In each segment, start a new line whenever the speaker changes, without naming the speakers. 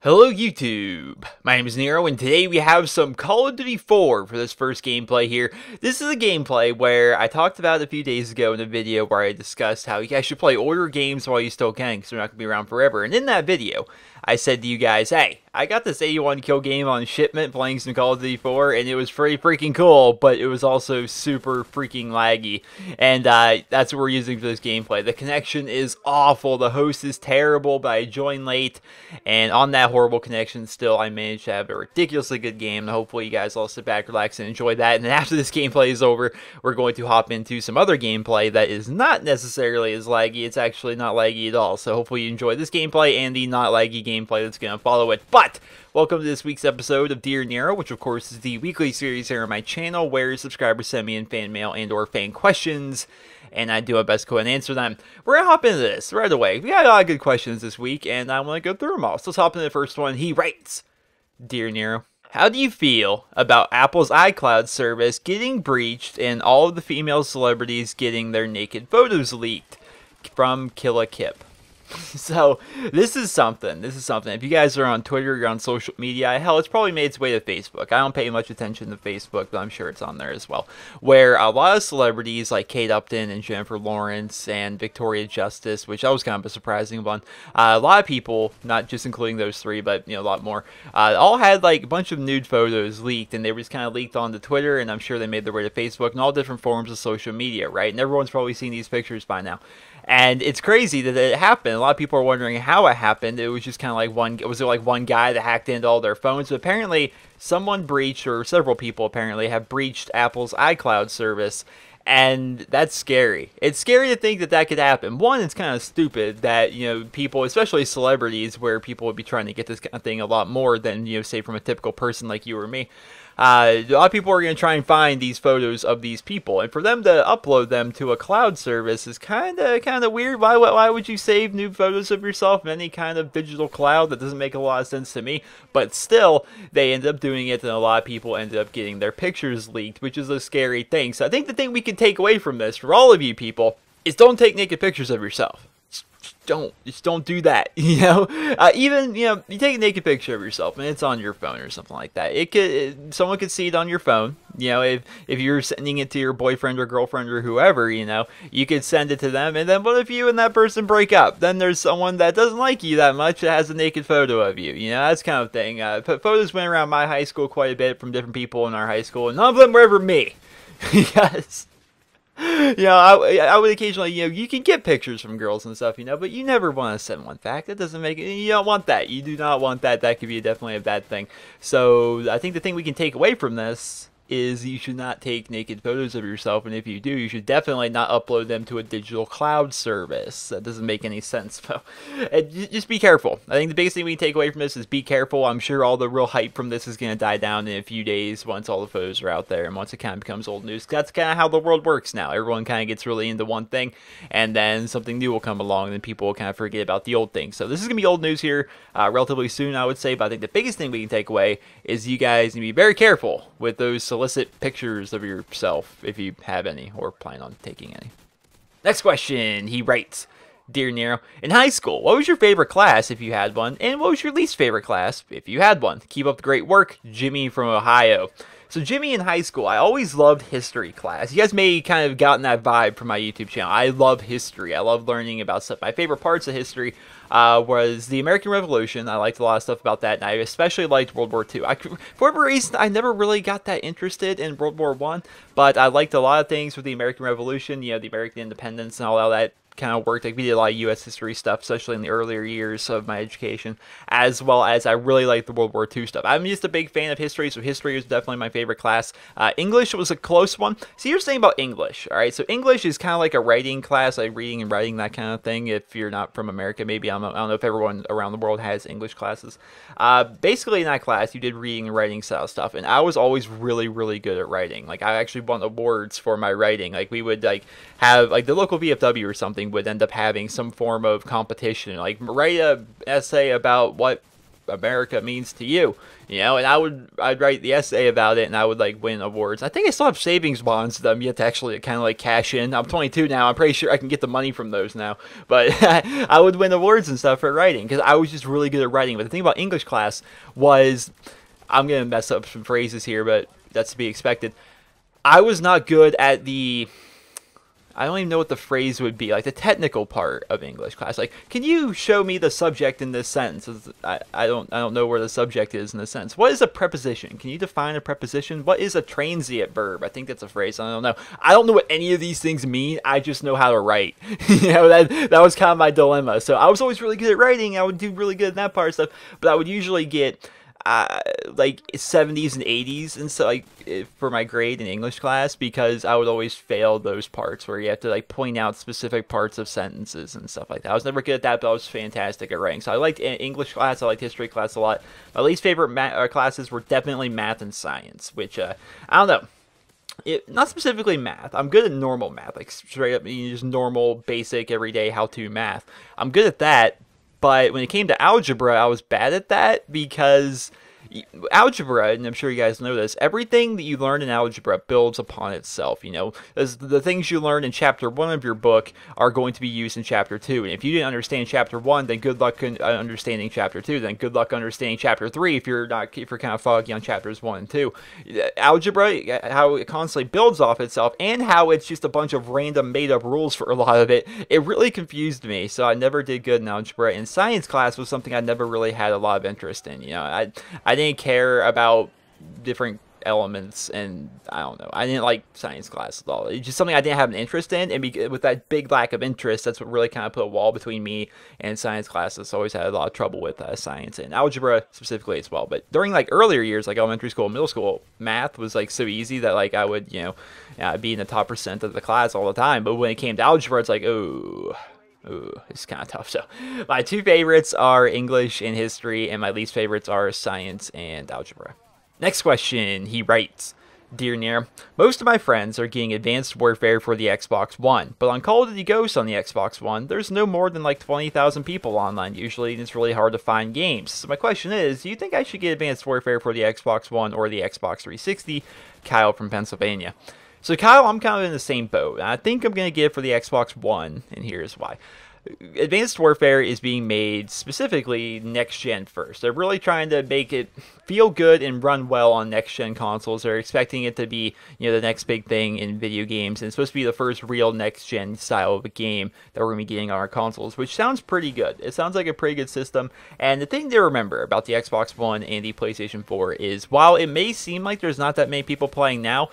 Hello YouTube, my name is Nero and today we have some Call of Duty 4 for this first gameplay here. This is a gameplay where I talked about a few days ago in a video where I discussed how you guys should play older games while you still can because they're not going to be around forever. And in that video, I said to you guys, hey, I got this 81 kill game on shipment playing some Call of Duty 4 and it was pretty freaking cool, but it was also super freaking laggy. And that's what we're using for this gameplay. The connection is awful, the host is terrible, but I joined late, and on that horrible connection still I managed to have a ridiculously good game, and hopefully you guys all sit back, relax, and enjoy that. And then after this gameplay is over, we're going to hop into some other gameplay that is not necessarily as laggy. It's actually not laggy at all, so hopefully you enjoy this gameplay and the not laggy gameplay that's going to follow it. But welcome to this week's episode of Dear Nero, which of course is the weekly series here on my channel where subscribers send me in fan mail and or fan questions, and I do my best to go and answer them. We're going to hop into this right away. We got a lot of good questions this week, and I want to go through them all. So let's hop into the first one. He writes, Dear Nero, how do you feel about Apple's iCloud service getting breached and all of the female celebrities getting their naked photos leaked? From Killa Kip. So, this is something. If you guys are on Twitter, you're on social media, hell, it's probably made its way to Facebook. I don't pay much attention to Facebook, but I'm sure it's on there as well. Where a lot of celebrities like Kate Upton and Jennifer Lawrence and Victoria Justice, which that was kind of a surprising one. A lot of people, not just including those three, but a lot more, all had like a bunch of nude photos leaked, and they were just kind of leaked onto Twitter, and I'm sure they made their way to Facebook and all different forms of social media, right? And everyone's probably seen these pictures by now. And it's crazy that it happened. A lot of people are wondering how it happened. It was just kind of like was it like one guy that hacked into all their phones? But apparently someone breached, or several people apparently have breached Apple's iCloud service. And that's scary. It's scary to think that that could happen. One, it's kind of stupid that, people, especially celebrities, where people would be trying to get this kind of thing a lot more than, say, from a typical person like you or me. A lot of people are going to try and find these photos of these people, and for them to upload them to a cloud service is kind of weird. Why would you save nude photos of yourself in any kind of digital cloud? That doesn't make a lot of sense to me, but still, they end up doing it, and a lot of people ended up getting their pictures leaked, which is a scary thing. So I think the thing we can take away from this, for all of you people, is don't take naked pictures of yourself. Just don't do that, even, you take a naked picture of yourself and it's on your phone or something like that. Someone could see it on your phone, if you're sending it to your boyfriend or girlfriend or whoever, you could send it to them, and then what if you and that person break up? Then there's someone that doesn't like you that much that has a naked photo of you, that's kind of thing. Photos went around my high school quite a bit from different people in our high school, and none of them were ever me. Yes. I would occasionally, you can get pictures from girls and stuff, but you never want to send one back. That doesn't make it, you don't want that. You do not want that. That could be definitely a bad thing. So I think the thing we can take away from this is you should not take naked photos of yourself, and if you do, you should definitely not upload them to a digital cloud service. That doesn't make any sense. Just be careful. I think the biggest thing we can take away from this is be careful. I'm sure all the real hype from this is going to die down in a few days once all the photos are out there, and once it kind of becomes old news. That's kind of how the world works now. Everyone kind of gets really into one thing, and then something new will come along, and then people will kind of forget about the old thing. So this is going to be old news here relatively soon, I would say, but I think the biggest thing we can take away is you guys need to be very careful with those solicit pictures of yourself, if you have any or plan on taking any. Next question, he writes, Dear Nero, in high school, what was your favorite class if you had one, and what was your least favorite class if you had one? Keep up the great work, Jimmy from Ohio. So Jimmy in high school, I always loved history class. You guys may kind of gotten that vibe from my YouTube channel. I love history. I love learning about stuff. My favorite parts of history was the American Revolution. I liked a lot of stuff about that, and I especially liked World War II. For whatever reason, I never really got that interested in World War I, but I liked a lot of things with the American Revolution, the American independence and all that kind of worked. Like, we did a lot of U.S. history stuff, especially in the earlier years of my education, as well as I really like the World War II stuff. I'm just a big fan of history, so history is definitely my favorite class. English was a close one. So you're saying about English, all right? So English is kind of like a writing class, like reading and writing, that kind of thing. If you're not from America, maybe I don't know if everyone around the world has English classes. Basically in that class, you did reading and writing style stuff, and I was always really, really good at writing. Like, I actually won awards for my writing. Like, we would have the local VFW or something would end up having some form of competition, like write a essay about what America means to you, you know. And I'd write the essay about it, and I would like win awards. I think I still have savings bonds that I'm yet to actually kind of like cash in. I'm 22 now. I'm pretty sure I can get the money from those now. But I would win awards and stuff for writing because I was just really good at writing. But the thing about English class was, I'm gonna mess up some phrases here, but that's to be expected. I was not good at I don't even know what the phrase would be, like the technical part of English class. Like, can you show me the subject in this sentence? I don't know where the subject is in this sentence. What is a preposition? Can you define a preposition? What is a transient verb? I think that's a phrase. I don't know. I don't know what any of these things mean. I just know how to write. You know, that was kind of my dilemma. So I was always really good at writing. I would do really good in that part of stuff, but I would usually get like 70s and 80s and so like for my grade in English class because I would always fail those parts where you have to like point out specific parts of sentences and stuff like that. I was never good at that, but I was fantastic at writing. So I liked English class, I liked history class a lot. My least favorite classes were definitely math and science, which I don't know. Not specifically math. I'm good at normal math, like straight up just normal, basic, everyday how-to math. I'm good at that. But when it came to algebra, I was bad at that because algebra, and I'm sure you guys know this, everything that you learn in algebra builds upon itself, you know. The things you learn in chapter 1 of your book are going to be used in chapter 2. And if you didn't understand chapter 1, then good luck understanding chapter 2. Then good luck understanding chapter 3 if you're kind of foggy on chapters 1 and 2. Algebra, how it constantly builds off itself, and how it's just a bunch of random made-up rules for a lot of it, it really confused me. So I never did good in algebra. And science class was something I never really had a lot of interest in, you know. I didn't care about different elements, and I don't know, I didn't like science class at all. It's just something I didn't have an interest in, and with that big lack of interest, that's what really kind of put a wall between me and science classes. I always had a lot of trouble with science and algebra specifically as well. But during like earlier years, like elementary school, middle school, math was like so easy that like I would, you know, be in the top % of the class all the time. But when it came to algebra, it's like, ooh, it's kind of tough. So my two favorites are English and history, and my least favorites are science and algebra. Next question, he writes, Dear Nero, most of my friends are getting Advanced Warfare for the Xbox One, but on Call of Duty Ghosts on the Xbox One, there's no more than like 20,000 people online usually, and it's really hard to find games. So my question is, do you think I should get Advanced Warfare for the Xbox One or the Xbox 360? Kyle from Pennsylvania. So Kyle, I'm kind of in the same boat. I think I'm going to get it for the Xbox One, and here's why. Advanced Warfare is being made specifically next-gen first. They're really trying to make it feel good and run well on next-gen consoles. They're expecting it to be, you know, the next big thing in video games, and it's supposed to be the first real next-gen style of a game that we're going to be getting on our consoles, which sounds pretty good. It sounds like a pretty good system, and the thing to remember about the Xbox One and the PlayStation 4 is, while it may seem like there's not that many people playing now,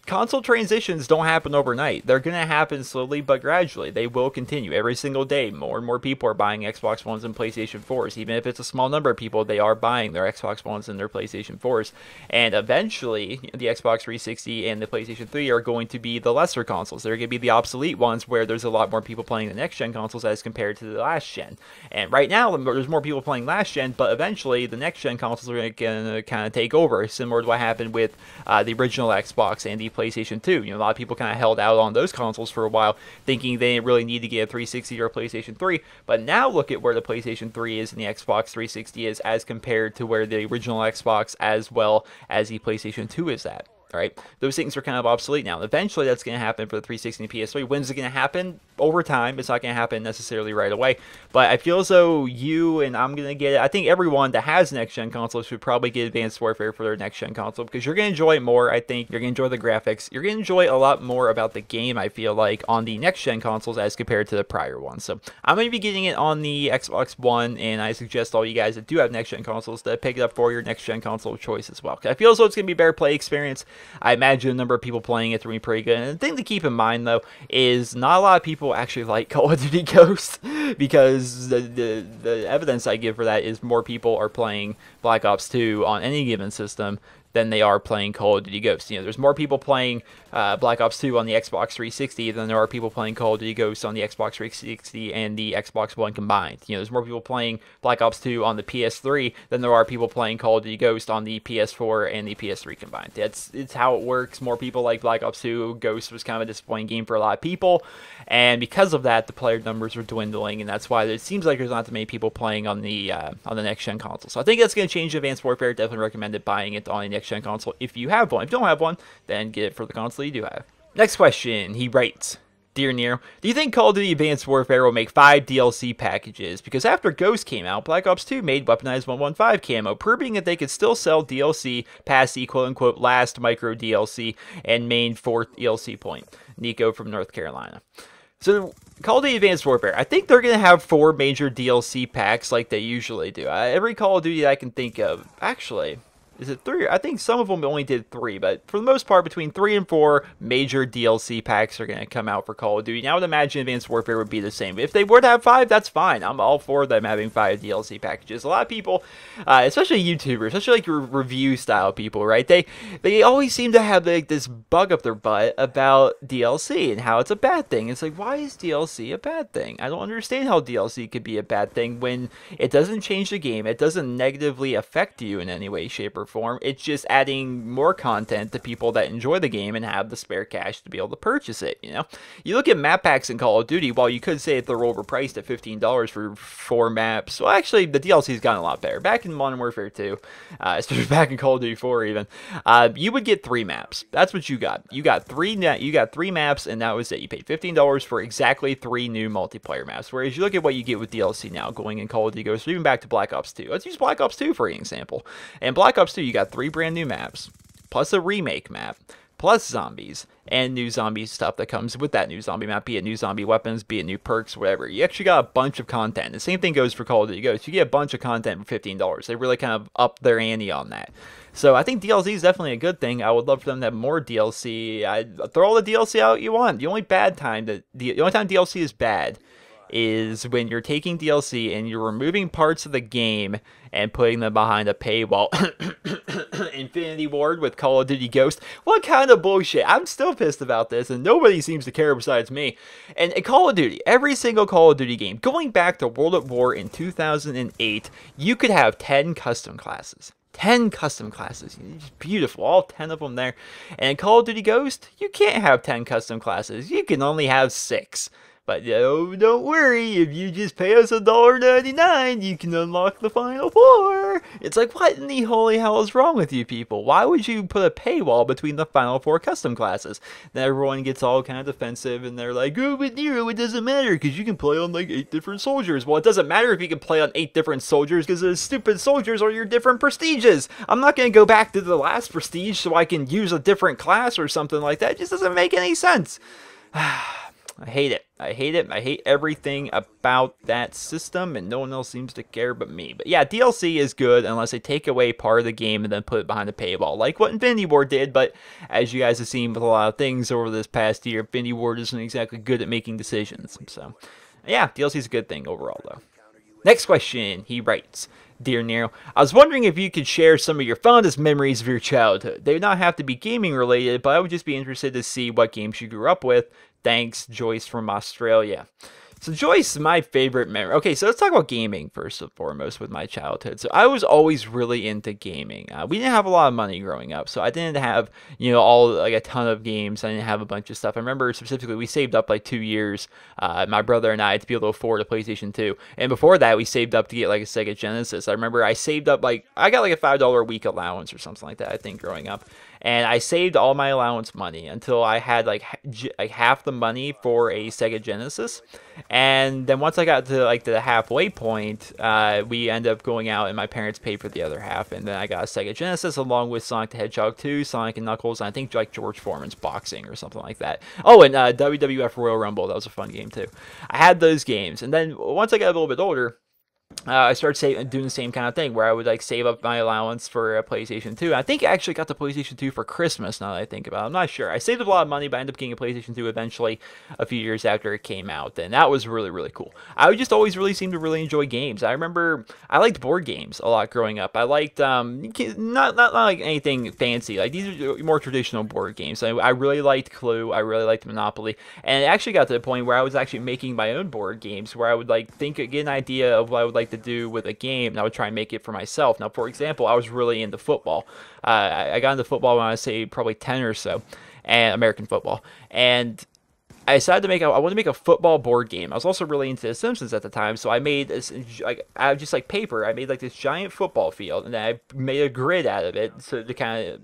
console transitions don't happen overnight. They're going to happen slowly but gradually. They will continue. Every single day, more and more people are buying Xbox Ones and PlayStation 4s. Even if it's a small number of people, they are buying their Xbox Ones and their PlayStation 4s. And eventually, the Xbox 360 and the PlayStation 3 are going to be the lesser consoles. They're going to be the obsolete ones where there's a lot more people playing the next-gen consoles as compared to the last-gen. And right now, there's more people playing last-gen, but eventually, the next-gen consoles are going to kind of take over, similar to what happened with the original Xbox and the PlayStation 2. You know, a lot of people kind of held out on those consoles for a while, thinking they didn't really need to get a 360 or a PlayStation 3. But now look at where the PlayStation 3 is and the Xbox 360 is as compared to where the original Xbox as well as the PlayStation 2 is at. Right? Those things are kind of obsolete now. Eventually, that's going to happen for the 360 and PS3. When's it going to happen? Over time. It's not going to happen necessarily right away. But I feel as though you and I'm going to get it. I think everyone that has next-gen consoles should probably get Advanced Warfare for their next-gen console because you're going to enjoy it more. I think you're going to enjoy the graphics. You're going to enjoy a lot more about the game, I feel like, on the next-gen consoles as compared to the prior ones. So I'm going to be getting it on the Xbox One, and I suggest all you guys that do have next-gen consoles to pick it up for your next-gen console of choice as well. I feel as though it's going to be a better play experience. I imagine a number of people playing it's going to be pretty good. And the thing to keep in mind, though, is not a lot of people actually like Call of Duty Ghosts because the evidence I give for that is more people are playing Black Ops 2 on any given system than they are playing Call of Duty Ghosts. You know, there's more people playing Black Ops 2 on the Xbox 360 than there are people playing Call of Duty Ghosts on the Xbox 360 and the Xbox One combined. You know, there's more people playing Black Ops 2 on the PS3 than there are people playing Call of Duty Ghosts on the PS4 and the PS3 combined. It's how it works. More people like Black Ops 2. Ghosts was kind of a disappointing game for a lot of people, and because of that, the player numbers are dwindling, and that's why it seems like there's not too many people playing on the next-gen console. So I think that's going to change Advanced Warfare. Definitely recommended buying it on a next-gen console if you have one. If you don't have one, then get it for the console you do have. Next question, he writes, Dear Nero, do you think Call of Duty Advanced Warfare will make 5 DLC packages? Because after Ghost came out, Black Ops 2 made Weaponized 115 camo, proving that they could still sell DLC past the quote-unquote last micro DLC and main 4th DLC point. Nico from North Carolina. So, Call of Duty Advanced Warfare, I think they're going to have 4 major DLC packs like they usually do. Every Call of Duty I can think of, actually, is it 3? I think some of them only did 3, but for the most part, between 3 and 4 major DLC packs are going to come out for Call of Duty. Now, I would imagine Advanced Warfare would be the same. If they were to have 5, that's fine. I'm all for them having 5 DLC packages. A lot of people, especially YouTubers, especially like review style people, right? They always seem to have like this bug up their butt about DLC and how it's a bad thing. It's like, why is DLC a bad thing? I don't understand how DLC could be a bad thing when it doesn't change the game. It doesn't negatively affect you in any way, shape, or form. It's just adding more content to people that enjoy the game and have the spare cash to be able to purchase it. You know, you look at map packs in Call of Duty. While you could say that they're overpriced at $15 for 4 maps, well, actually, the DLC's gotten a lot better. Back in Modern Warfare 2, especially back in Call of Duty 4, even, you would get 3 maps. That's what you got. You got 3 maps, and that was it. You paid $15 for exactly 3 new multiplayer maps. Whereas you look at what you get with DLC now, going in Call of Duty Ghosts, or even back to Black Ops 2. Let's use Black Ops 2 for an example. And Black Ops 2, you got 3 brand new maps, plus a remake map, plus zombies, and new zombie stuff that comes with that new zombie map, be it new zombie weapons, be it new perks, whatever. You actually got a bunch of content. The same thing goes for Call of Duty Ghosts. You get a bunch of content for $15. They really kind of up their ante on that. So I think DLC is definitely a good thing. I would love for them to have more DLC. Throw all the DLC out you want. The only time DLC is bad is when you're taking DLC and you're removing parts of the game and putting them behind a paywall. Infinity Ward with Call of Duty Ghost. What kind of bullshit? I'm still pissed about this, and nobody seems to care besides me. And Call of Duty, every single Call of Duty game, going back to World at War in 2008, you could have 10 custom classes. 10 custom classes. It's beautiful. All 10 of them there. And in Call of Duty Ghost, you can't have 10 custom classes. You can only have 6. But don't worry, if you just pay us $1.99, you can unlock the final 4. It's like, what in the holy hell is wrong with you people? Why would you put a paywall between the final 4 custom classes? Then everyone gets all kind of defensive, and they're like, oh, but Nero, it doesn't matter, because you can play on like 8 different soldiers. Well, it doesn't matter if you can play on 8 different soldiers, because the stupid soldiers are your different prestiges. I'm not going to go back to the last prestige so I can use a different class or something like that. It just doesn't make any sense. I hate it. I hate it. I hate everything about that system, and no one else seems to care but me. But yeah, DLC is good unless they take away part of the game and then put it behind a paywall, like what Infinity Ward did. But as you guys have seen with a lot of things over this past year, Infinity Ward isn't exactly good at making decisions. So yeah, DLC is a good thing overall, though. Next question, he writes, Dear Nero, I was wondering if you could share some of your fondest memories of your childhood. They would not have to be gaming related, but I would just be interested to see what games you grew up with. Thanks, Joyce from Australia. So Joyce, my favorite memory. Okay, so let's talk about gaming first and foremost with my childhood. So I was always really into gaming. We didn't have a lot of money growing up, so I didn't have, a ton of games. I didn't have a bunch of stuff. I remember specifically we saved up like 2 years, my brother and I, to be able to afford a PlayStation 2. And before that, we saved up to get like a Sega Genesis. I remember I saved up I got like a $5 a week allowance or something like that, I think, growing up. And I saved all my allowance money until I had like half the money for a Sega Genesis. And then once I got to like the halfway point, we ended up going out and my parents paid for the other half. And then I got a Sega Genesis along with Sonic the Hedgehog 2, Sonic and Knuckles, and I think like George Foreman's Boxing or something like that. Oh, and WWF Royal Rumble. That was a fun game too. I had those games. And then once I got a little bit older, I started doing the same kind of thing where I would like save up my allowance for a PlayStation 2. I think I actually got the PlayStation 2 for Christmas now that I think about it. I'm not sure. I saved up a lot of money, but I ended up getting a PlayStation 2 eventually a few years after it came out. And that was really, really cool. I would just always really seem to really enjoy games. I remember I liked board games a lot growing up. I liked, not like anything fancy. Like these are more traditional board games. I really liked Clue. I really liked Monopoly. And it actually got to the point where I was actually making my own board games where I would like get an idea of what I would like to do with a game, and I would try and make it for myself. Now, for example, I was really into football. I got into football when I was, say, probably 10 or so, and American football. And I decided to I wanted to make a football board game. I was also really into The Simpsons at the time, so I made this, I just like paper. I made like this giant football field, and then I made a grid out of it so to kind of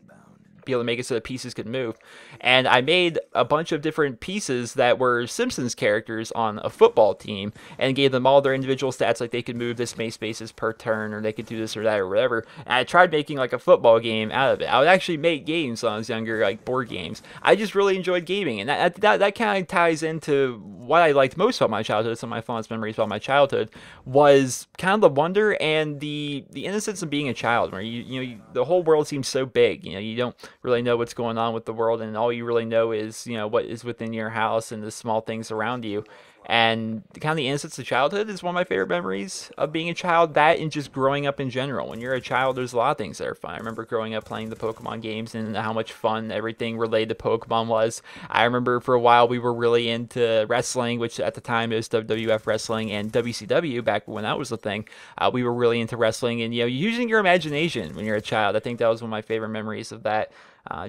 be able to make it so the pieces could move. And I made a bunch of different pieces that were Simpsons characters on a football team and gave them all their individual stats, like they could move this many spaces per turn, or they could do this or that or whatever. And I tried making like a football game out of it. I would actually make games when I was younger, like board games. I just really enjoyed gaming, and that kind of ties into what I liked most about my childhood. Some of my fondest memories about my childhood was kind of the wonder and the innocence of being a child, where the whole world seems so big. You don't really know what's going on with the world, and all you really know is what is within your house and the small things around you. And kind of the innocence of childhood is one of my favorite memories of being a child. That and just growing up in general. When you're a child, there's a lot of things that are fun. I remember growing up playing the Pokemon games and how much fun everything related to Pokemon was. I remember for a while we were really into wrestling, which at the time is WWF wrestling and WCW back when that was the thing. We were really into wrestling, and using your imagination when you're a child. I think that was one of my favorite memories of that.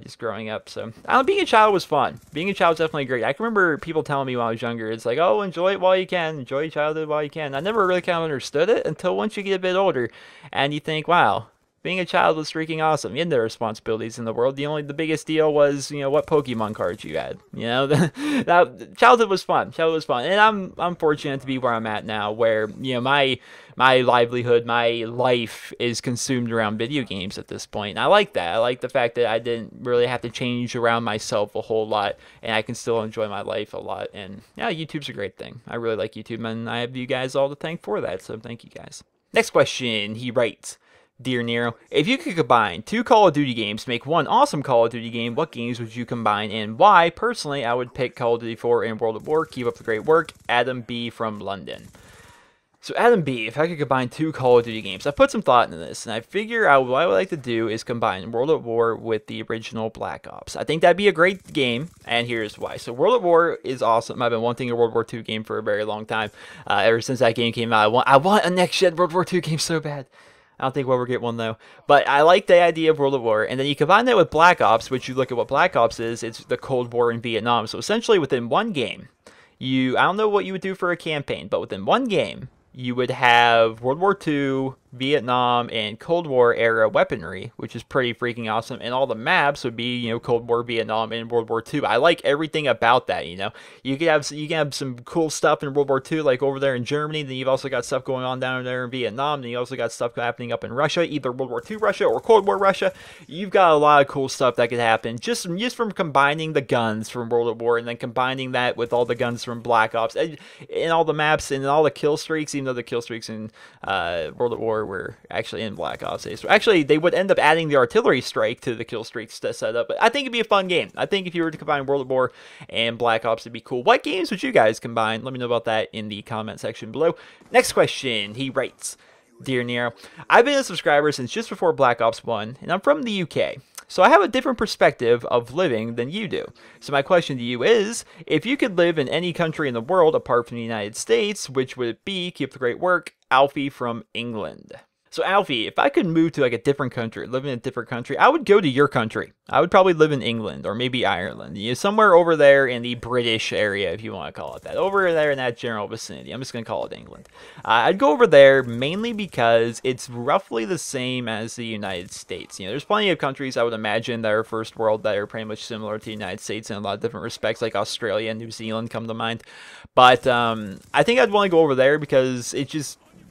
Just growing up. So being a child was fun. Being a child was definitely great. I can remember people telling me when I was younger, it's like, oh, enjoy it while you can. Enjoy your childhood while you can. I never really kind of understood it until once you get a bit older and you think, wow, being a child was freaking awesome. You had no responsibilities in the world. The biggest deal was, what Pokemon cards you had. That childhood was fun. Childhood was fun. And I'm fortunate to be where I'm at now, where, my livelihood, my life is consumed around video games at this point. And I like that. I like the fact that I didn't really have to change around myself a whole lot, and I can still enjoy my life a lot. And yeah, YouTube's a great thing. I really like YouTube, and I have you guys all to thank for that. So thank you guys. Next question, he writes, Dear Nero, if you could combine 2 Call of Duty games to make one awesome Call of Duty game, what games would you combine and why? Personally, I would pick Call of Duty 4 and World at War. Keep up the great work. Adam B. from London. So Adam B., if I could combine 2 Call of Duty games, I put some thought into this, and I figure what I would like to do is combine World at War with the original Black Ops. I think that'd be a great game, and here's why. So World at War is awesome. I've been wanting a World War II game for a very long time. Ever since that game came out, I want a next-gen World War II game so bad. I don't think we'll ever get one, though. But I like the idea of World at War, and then you combine that with Black Ops, which you look at what Black Ops is, it's the Cold War in Vietnam. So essentially, within one game, I don't know what you would do for a campaign, but within one game, you would have World War II, Vietnam, and Cold War era weaponry, which is pretty freaking awesome. And all the maps would be, Cold War, Vietnam, and World War II. I like everything about that. You can have some cool stuff in World War II, like over there in Germany. Then you've also got stuff going on down there in Vietnam. Then you also got stuff happening up in Russia, either World War II Russia or Cold War Russia. You've got a lot of cool stuff that could happen just from combining the guns from World at War and then combining that with all the guns from Black Ops and all the maps and all the kill streaks, even though the kill streaks in World at War were actually in Black Ops. So actually, they would end up adding the artillery strike to the kill streaks to set up. But I think it'd be a fun game. I think if you were to combine World at War and Black Ops, it'd be cool. What games would you guys combine? Let me know about that in the comment section below. Next question, he writes, Dear Nero, I've been a subscriber since just before Black Ops 1, and I'm from the UK. So I have a different perspective of living than you do. So my question to you is, if you could live in any country in the world apart from the United States, which would it be? Keep the great work. Alfie from England. So Alfie, if I could move to like a different country, live in a different country, I would go to your country. I would probably live in England or maybe Ireland. Somewhere over there in the British area, if you want to call it that. Over there in that general vicinity. I'm just going to call it England. I'd go over there mainly because it's roughly the same as the United States. There's plenty of countries I would imagine that are first world that are pretty much similar to the United States in a lot of different respects, like Australia and New Zealand come to mind. But I think I'd want to go over there because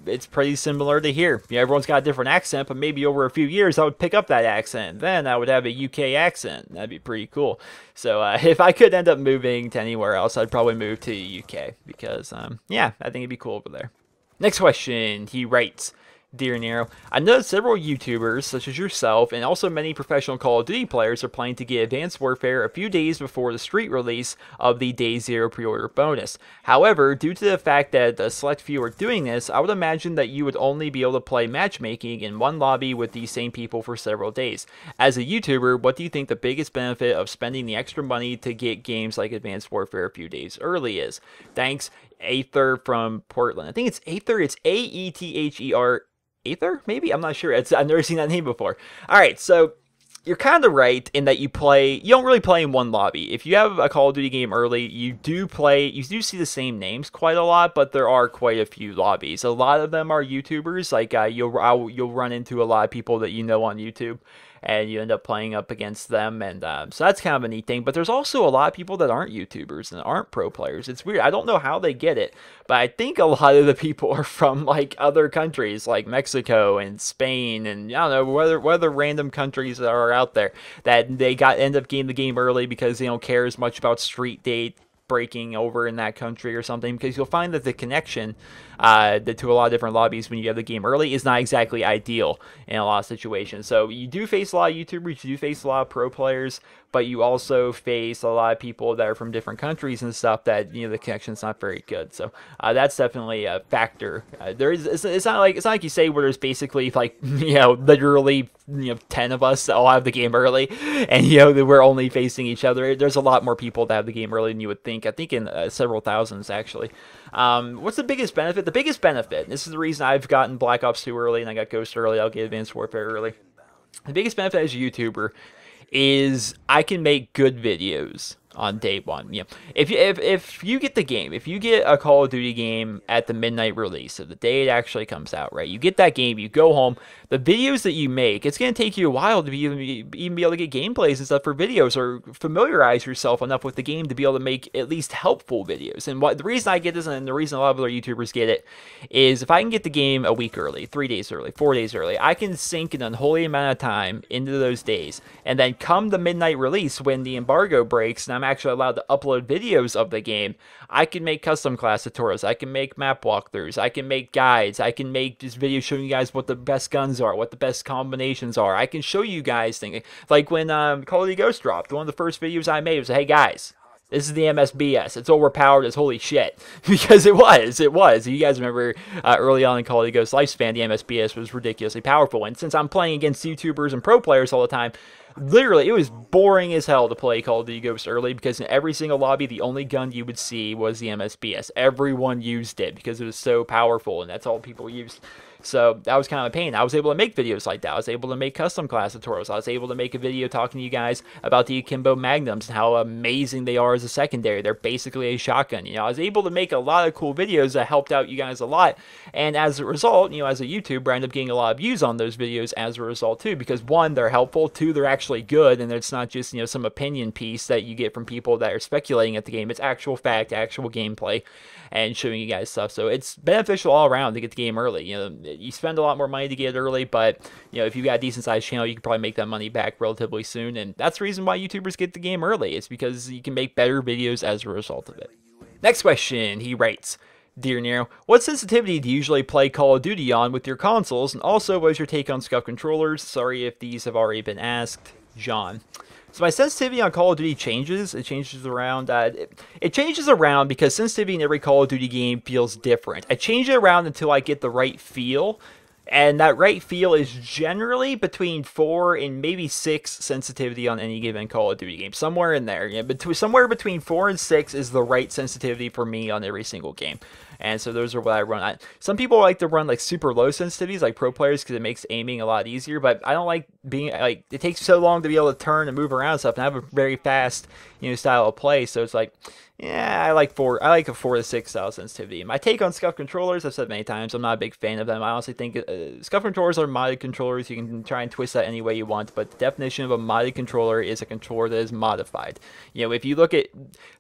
it's pretty similar to here. Everyone's got a different accent, but maybe over a few years I would pick up that accent. Then I would have a UK accent. That'd be pretty cool. So if I could end up moving to anywhere else, I'd probably move to the UK because, yeah, I think it'd be cool over there. Next question, he writes, Dear Nero, I know several YouTubers, such as yourself, and also many professional Call of Duty players are planning to get Advanced Warfare a few days before the street release of the Day Zero pre-order bonus. However, due to the fact that a select few are doing this, I would imagine that you would only be able to play matchmaking in one lobby with these same people for several days. As a YouTuber, what do you think the biggest benefit of spending the extra money to get games like Advanced Warfare a few days early is? Thanks, Aether from Portland. I think it's Aether. It's Aether. Aether, maybe? I'm not sure. I've never seen that name before. All right, so you're kind of right in that you don't really play in one lobby. If you have a Call of Duty game early, you do see the same names quite a lot, but there are quite a few lobbies. A lot of them are YouTubers. Like you'll run into a lot of people that you know on YouTube, and you end up playing up against them, and so that's kind of a neat thing. But there's also a lot of people that aren't YouTubers and aren't pro players. It's weird. I don't know how they get it, but I think a lot of the people are from like other countries, like Mexico and Spain, and I don't know whether random countries that are out there that they end up getting the game early because they don't care as much about street date breaking over in that country or something, because you'll find that the connection to a lot of different lobbies when you have the game early is not exactly ideal in a lot of situations. So you do face a lot of YouTubers, you do face a lot of pro players, but you also face a lot of people that are from different countries and stuff that, you know, the connection's not very good. So that's definitely a factor. It's not like you say where there's basically like, you know, literally, you know, 10 of us that all have the game early, and you know that we're only facing each other. There's a lot more people that have the game early than you would think. I think in several thousands actually. What's the biggest benefit? The biggest benefit, this is the reason I've gotten Black Ops 2 early and I got Ghost early, I'll get Advanced Warfare early. The biggest benefit as a YouTuber is I can make good videos on day one. You know, if you get the game, if you get a Call of Duty game at the midnight release, so the day it actually comes out, right? You get that game, you go home, the videos that you make, it's going to take you a while to even be able to get gameplays and stuff for videos, or familiarize yourself enough with the game to be able to make at least helpful videos. And the reason I get this, and the reason a lot of other YouTubers get it, is if I can get the game a week early, 3 days early, 4 days early, I can sink an unholy amount of time into those days, and then come the midnight release when the embargo breaks and I'm actually allowed to upload videos of the game, I can make custom class tutorials, I can make map walkthroughs, I can make guides, I can make just videos showing you guys what the best guns are, what the best combinations are. I can show you guys things like when Call of Duty Ghost dropped. One of the first videos I made was, hey guys, this is the MSBS. It's overpowered as holy shit. Because it was. You guys remember early on in Call of Duty Ghost lifespan, the MSBS was ridiculously powerful. And since I'm playing against YouTubers and pro players all the time, literally, it was boring as hell to play Call of Duty Ghost early, because in every single lobby, the only gun you would see was the MSBS. Everyone used it because it was so powerful, and that's all people used. So that was kind of a pain. I was able to make videos like that. I was able to make custom class tutorials. I was able to make a video talking to you guys about the Akimbo Magnums and how amazing they are as a secondary. They're basically a shotgun. You know, I was able to make a lot of cool videos that helped out you guys a lot. And as a result, you know, as a YouTuber, I ended up getting a lot of views on those videos as a result too, because one, they're helpful, two, they're actually good, and it's not just, you know, some opinion piece that you get from people that are speculating at the game. It's actual fact, actual gameplay, and showing you guys stuff. So it's beneficial all around to get the game early. You know, you spend a lot more money to get it early, but you know, if you've got a decent sized channel, you can probably make that money back relatively soon. And that's the reason why YouTubers get the game early. It's because you can make better videos as a result of it. Next question, he writes, Dear Nero, what sensitivity do you usually play Call of Duty on with your consoles? And also, what is your take on scuff controllers? Sorry if these have already been asked. John. So my sensitivity on Call of Duty changes. It changes around. It changes around because sensitivity in every Call of Duty game feels different. I change it around until I get the right feel. And that right feel is generally between 4 and maybe 6 sensitivity on any given Call of Duty game. Somewhere in there. Yeah, somewhere between 4 and 6 is the right sensitivity for me on every single game. And so those are what I run. Some people like to run like super low sensitivities, like pro players, because it makes aiming a lot easier. But I don't like being like, it takes so long to be able to turn and move around and stuff, and I have a very fast, you know, style of play. So it's like, yeah, I like a 4 to 6 style sensitivity. My take on scuff controllers, I've said many times, I'm not a big fan of them. I honestly think scuff controllers are modded controllers. You can try and twist that any way you want, but the definition of a modded controller is a controller that is modified. You know, if you look at,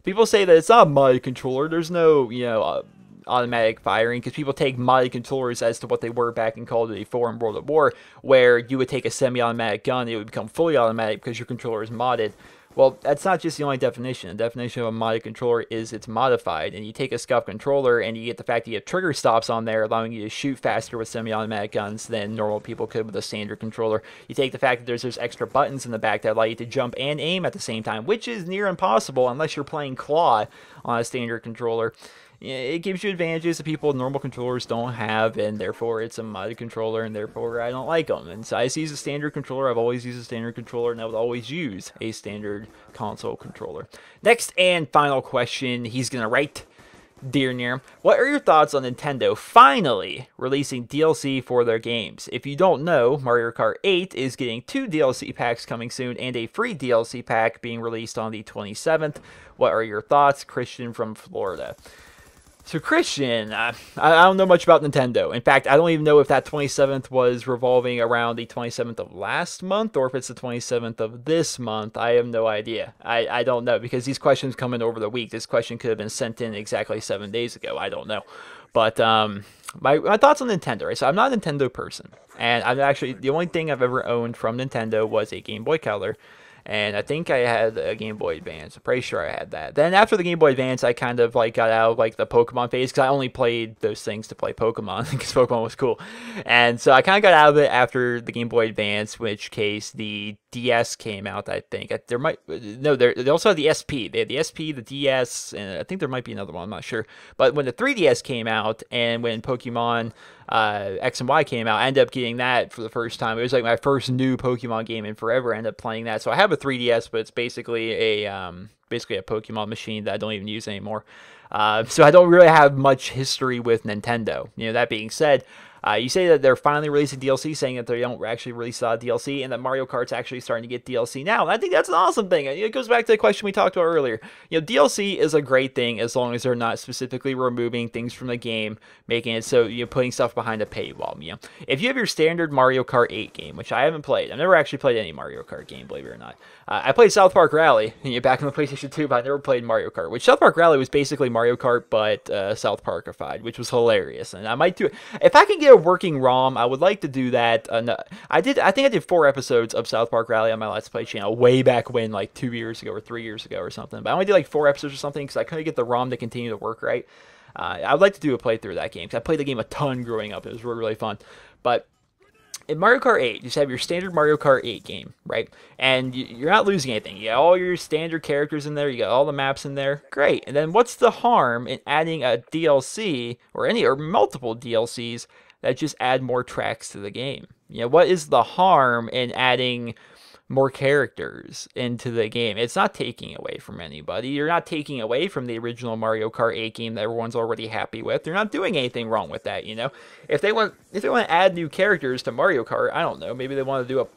people say that it's not a modded controller, there's no, you know, automatic firing, because people take modded controllers as to what they were back in Call of Duty 4 and World at War, where you would take a semi-automatic gun, it would become fully automatic because your controller is modded. Well, that's not just the only definition. The definition of a modded controller is it's modified, and you take a scuff controller and you get the fact that you have trigger stops on there, allowing you to shoot faster with semi-automatic guns than normal people could with a standard controller. You take the fact that there's extra buttons in the back that allow you to jump and aim at the same time, which is near impossible unless you're playing claw on a standard controller. It gives you advantages that people with normal controllers don't have, and therefore it's a modded controller, and therefore I don't like them. And so I use a standard controller. I've always used a standard controller, and I would always use a standard console controller. Next and final question, he's going to write, Dear Nero, what are your thoughts on Nintendo finally releasing DLC for their games? If you don't know, Mario Kart 8 is getting 2 DLC packs coming soon, and a free DLC pack being released on the 27th. What are your thoughts? Christian from Florida. So Christian, I don't know much about Nintendo. In fact, I don't even know if that 27th was revolving around the 27th of last month or if it's the 27th of this month. I have no idea. I don't know, because these questions come in over the week. This question could have been sent in exactly 7 days ago. I don't know. But my thoughts on Nintendo, right? So I'm not a Nintendo person. And I'm actually, the only thing I've ever owned from Nintendo was a Game Boy Color. And I think I had a Game Boy Advance. I'm pretty sure I had that. Then after the Game Boy Advance, I kind of like got out of like the Pokemon phase, because I only played those things to play Pokemon, because Pokemon was cool. And so I kind of got out of it after the Game Boy Advance, which case the DS came out, I think. There might, no, they also had the SP. They had the SP, the DS, and I think there might be another one, I'm not sure. But when the 3DS came out, and when Pokemon X and Y came out, I ended up getting that for the first time. It was like my first new Pokemon game in forever. I ended up playing that. So I have a 3DS, but it's basically a Pokemon machine that I don't even use anymore. So I don't really have much history with Nintendo. You know, that being said, you say that they're finally releasing DLC, saying that they don't actually release a lot of DLC, and that Mario Kart's actually starting to get DLC now. And I think that's an awesome thing. It goes back to the question we talked about earlier. You know, DLC is a great thing as long as they're not specifically removing things from the game, making it so you're putting stuff behind a paywall. You know, if you have your standard Mario Kart 8 game, which I haven't played, I've never actually played any Mario Kart game, believe it or not. I played South Park Rally back on the PlayStation 2, but I never played Mario Kart. Which South Park Rally was basically Mario Kart, but South Parkified, which was hilarious. And I might do it if I can get a working ROM. I would like to do that. I think I did 4 episodes of South Park Rally on my Let's Play channel way back when, like 2 years ago or 3 years ago or something. But I only did like 4 episodes or something because I couldn't get the ROM to continue to work right. I would like to do a playthrough of that game, because I played the game a ton growing up. It was really, really fun. But in Mario Kart 8, you just have your standard Mario Kart 8 game, right? And you're not losing anything. You got all your standard characters in there. You got all the maps in there. Great. And then what's the harm in adding a DLC or multiple DLCs that just add more tracks to the game? You know, what is the harm in adding more characters into the game? It's not taking away from anybody. You're not taking away from the original Mario Kart 8 game that everyone's already happy with. They're not doing anything wrong with that, you know. If they want to add new characters to Mario Kart, I don't know, maybe they want to do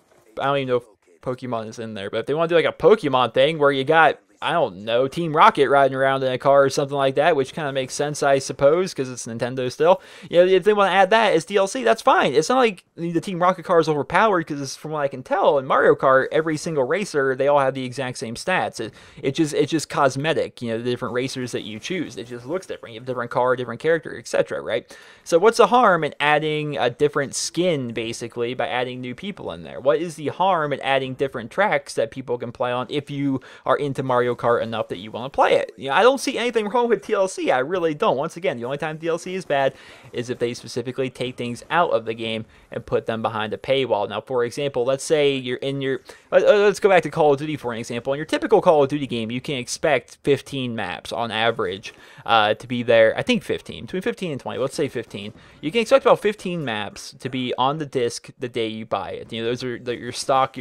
I don't even know if Pokemon is in there, but if they want to do like a Pokemon thing where you got, I don't know, Team Rocket riding around in a car or something like that, which kind of makes sense, I suppose, because it's Nintendo still. You know, if they want to add that as DLC, that's fine. It's not like the Team Rocket car is overpowered, because from what I can tell, in Mario Kart, every single racer, they all have the exact same stats. It's just cosmetic, you know, the different racers that you choose. It just looks different. You have a different car, different character, etc., right? So what's the harm in adding a different skin, basically, by adding new people in there? What is the harm in adding different tracks that people can play on if you are into Mario Kart enough that you want to play it? You know, I don't see anything wrong with DLC. I really don't. Once again, the only time DLC is bad is if they specifically take things out of the game and put them behind a paywall. Now, for example, let's say you're in your... let's go back to Call of Duty for an example. In your typical Call of Duty game, you can expect 15 maps on average to be there. I think 15. Between 15 and 20. Let's say 15. You can expect about 15 maps to be on the disc the day you buy it. You know, those are your stock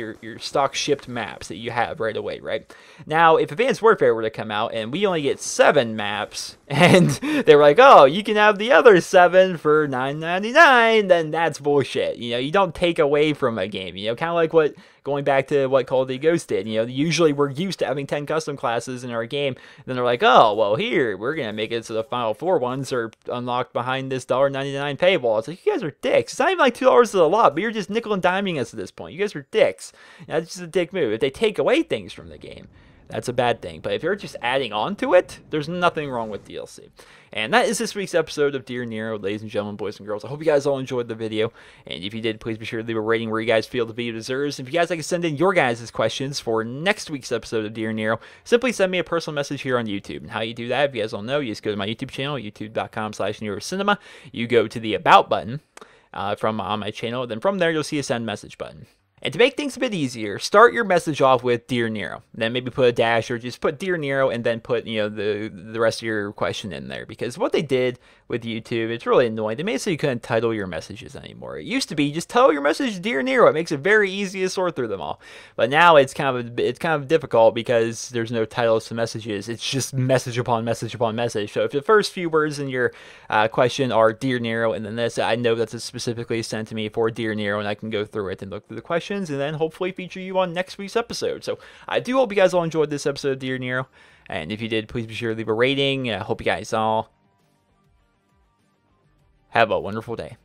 shipped maps that you have right away, right? Now, if Advanced Warfare were to come out and we only get 7 maps, and they were like, oh, you can have the other 7 for $9.99, then that's bullshit. You know, you don't take away from a game. You know, kind of like going back to what Call of Duty Ghosts did. You know, usually we're used to having 10 custom classes in our game. Then they're like, oh, well, here, we're going to make it so the final 4 ones are unlocked behind this $1.99 paywall. It's like, you guys are dicks. It's not even like $2 a lot, but you're just nickel and diming us at this point. You guys are dicks. That's just a dick move. If they take away things from the game, that's a bad thing. But if you're just adding on to it, there's nothing wrong with DLC. And that is this week's episode of Dear Nero, ladies and gentlemen, boys and girls. I hope you guys all enjoyed the video. And if you did, please be sure to leave a rating where you guys feel the video deserves. If you guys like to send in your guys' questions for next week's episode of Dear Nero, simply send me a personal message here on YouTube. And how you do that, if you guys don't know, you just go to my YouTube channel, youtube.com/NerosCinema. You go to the About button from on my channel. Then from there, you'll see a send message button. And to make things a bit easier, start your message off with Dear Nero. Then maybe put a dash or just put Dear Nero and then put, the rest of your question in there. Because what they did with YouTube, it's really annoying. They made it so you couldn't title your messages anymore. It used to be just title your message Dear Nero. It makes it very easy to sort through them all. But now it's kind of difficult because there's no titles to messages. It's just message upon message upon message. So if the first few words in your question are Dear Nero and then this, I know that's specifically sent to me for Dear Nero, and I can go through it and look through the question and then hopefully feature you on next week's episode. So I do hope you guys all enjoyed this episode of Dear Nero, and if you did, please be sure to leave a rating. I hope you guys all have a wonderful day.